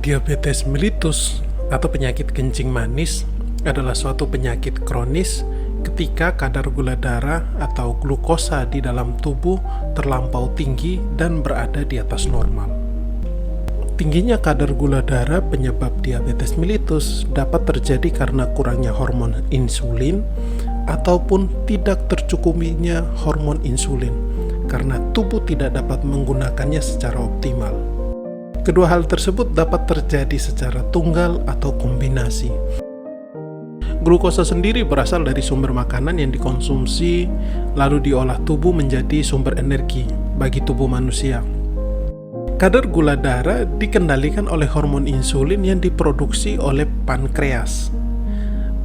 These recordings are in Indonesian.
Diabetes mellitus atau penyakit kencing manis adalah suatu penyakit kronis ketika kadar gula darah atau glukosa di dalam tubuh terlampau tinggi dan berada di atas normal. Tingginya kadar gula darah penyebab diabetes mellitus dapat terjadi karena kurangnya hormon insulin ataupun tidak tercukupinya hormon insulin karena tubuh tidak dapat menggunakannya secara optimal. Kedua hal tersebut dapat terjadi secara tunggal atau kombinasi. Glukosa sendiri berasal dari sumber makanan yang dikonsumsi lalu diolah tubuh menjadi sumber energi bagi tubuh manusia. Kadar gula darah dikendalikan oleh hormon insulin yang diproduksi oleh pankreas.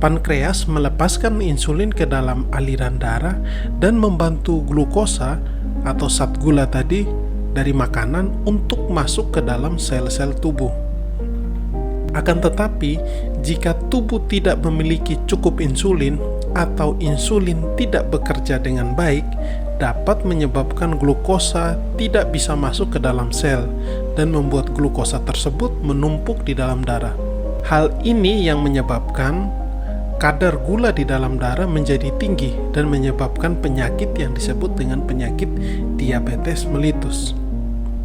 Pankreas melepaskan insulin ke dalam aliran darah dan membantu glukosa atau zat gula tadi dari makanan untuk masuk ke dalam sel-sel tubuh. Akan tetapi, jika tubuh tidak memiliki cukup insulin atau insulin tidak bekerja dengan baik, dapat menyebabkan glukosa tidak bisa masuk ke dalam sel dan membuat glukosa tersebut menumpuk di dalam darah. Hal ini yang menyebabkan kadar gula di dalam darah menjadi tinggi dan menyebabkan penyakit yang disebut dengan penyakit diabetes mellitus.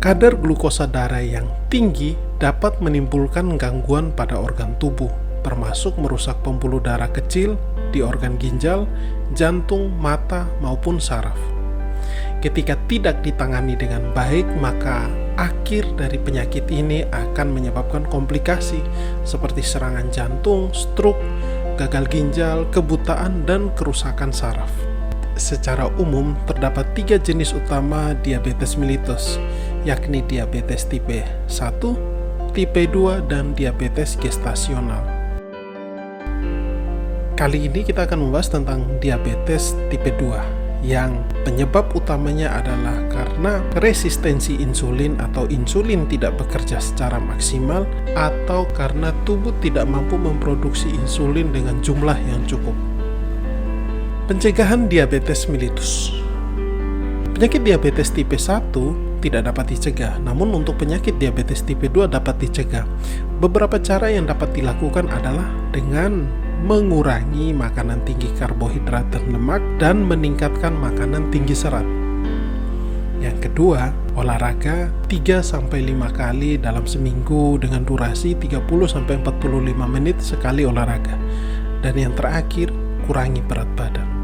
Kadar glukosa darah yang tinggi dapat menimbulkan gangguan pada organ tubuh, termasuk merusak pembuluh darah kecil di organ ginjal, jantung, mata, maupun saraf. Ketika tidak ditangani dengan baik, maka akhir dari penyakit ini akan menyebabkan komplikasi seperti serangan jantung, stroke, gagal ginjal, kebutaan, dan kerusakan saraf. Secara umum, terdapat 3 jenis utama diabetes mellitus, yakni diabetes tipe 1, tipe 2, dan diabetes gestasional. Kali ini kita akan membahas tentang diabetes tipe 2, yang penyebab utamanya adalah karena resistensi insulin atau insulin tidak bekerja secara maksimal atau karena tubuh tidak mampu memproduksi insulin dengan jumlah yang cukup. Pencegahan diabetes mellitus. Penyakit diabetes tipe 1 tidak dapat dicegah, namun untuk penyakit diabetes tipe 2 dapat dicegah. Beberapa cara yang dapat dilakukan adalah dengan mengurangi makanan tinggi karbohidrat dan lemak dan meningkatkan makanan tinggi serat. Yang kedua, olahraga 3-5 kali dalam seminggu dengan durasi 30-45 menit sekali olahraga. Dan yang terakhir, kurangi berat badan.